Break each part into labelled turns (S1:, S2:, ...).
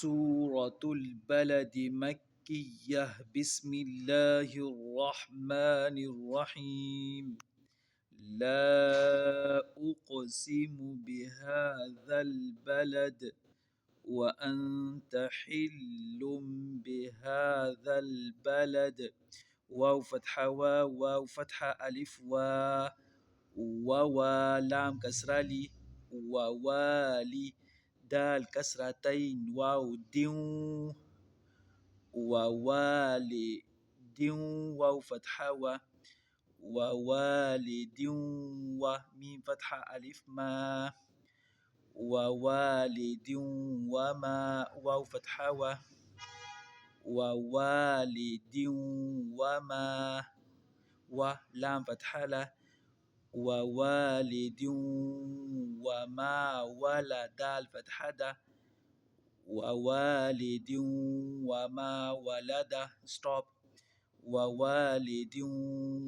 S1: سورة البلد مكية. بسم الله الرحمن الرحيم. لا أقسم بهذا البلد وأنت حل بهذا البلد. واو فتحة واو فتحة ألف ووا لام كسرة لي ووالي دال كسرتين واو ديو ووالي ديو واو فتحة ووالد وميم فتحة ألف ما ووالد وما واو فتحة ووالد وما ولام فتحة له ووالد وما ولد الفتحة ووالد وما ولد stop ووالد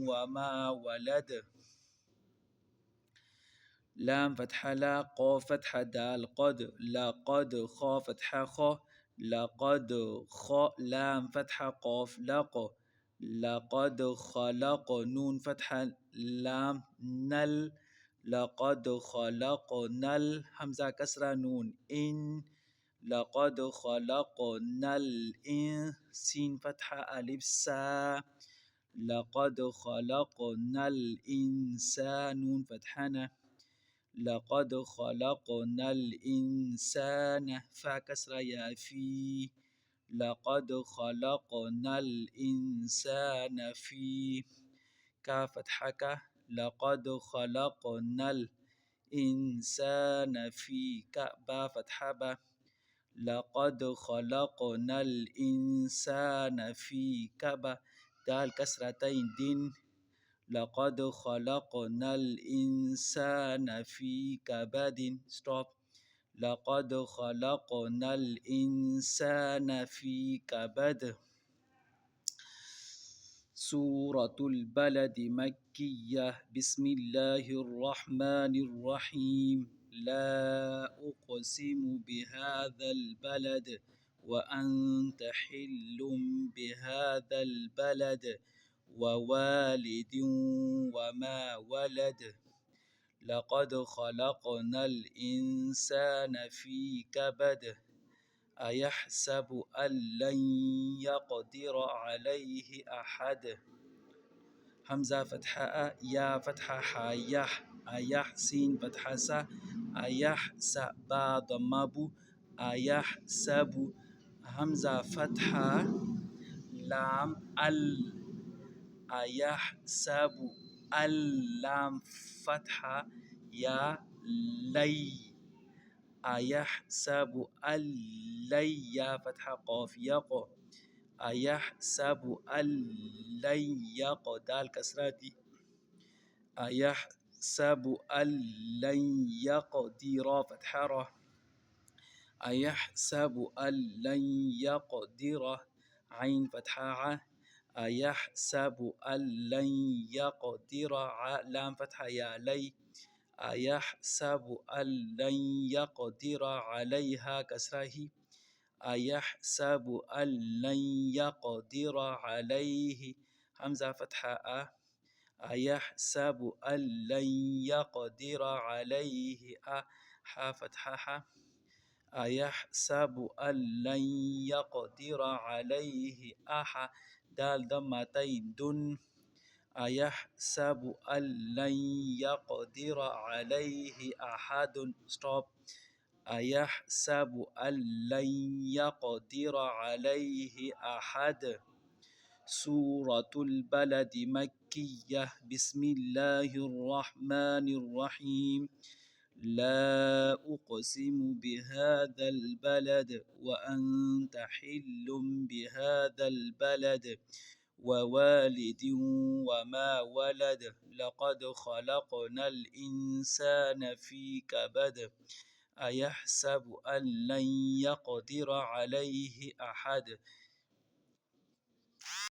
S1: وما ولد. لام فتحة لا قاف فتحة دال قد لقد خا فتحة خا لقد خا لام فتحة قاف لق لقد خلق نون فتحة لام نل لقد خلقنا همزة كسرة نون إن لقد خلقنا الإنسان سين فتحة ألف سا لقد خلقنا الإنسان نون فتحنا لقد خلقنا الإنسان فا كسرة يا في لقد خلقنا الإنسان في كاف فتحة لقد خلقنا الإنسان في كأبا فتحة با لقد خلقنا الإنسان في كبد دال كسرتين دين لقد خلقنا الإنسان في كبد stop لقد خلقنا الإنسان في كبد. سورة البلد مكية. بسم الله الرحمن الرحيم. لا أقسم بهذا البلد وأنت حل بهذا البلد ووالد وما ولد لقد خلقنا الإنسان في كبد أيحسب أن لن يقدر عليه أحد همزة فتحة يا فتحة حيح أيحسين فتحة سا أيحسب ضمابو أيحسب همزة فتحة لام ال أيحسب اللام فتحة يا لي أيحسب اللي يا فتحة قاف يق أيحسب اللي يقدر كسرة دي أيحسب اللي يقدر فتحة ره أيحسب اللي يقدر عين فتحة أيحسب اللي يقدر لام فتحة يا لي أيحسب أن لن يقدر عليها كسره أيحسب أن لن يقدر عليه همزة فتحة أيحسب أن لن يقدر عليه ح فتحة أيحسب أن لن يقدر عليه دال ضمتين دن أيحسب أن لن يقدر عليه أحد stop أيحسب أن لن يقدر عليه أحد. سورة البلد مكية. بسم الله الرحمن الرحيم. لا أقسم بهذا البلد وأنت حل بهذا البلد ووالد وما ولد لقد خلقنا الإنسان في كبد أيحسب أن لن يقدر عليه أحد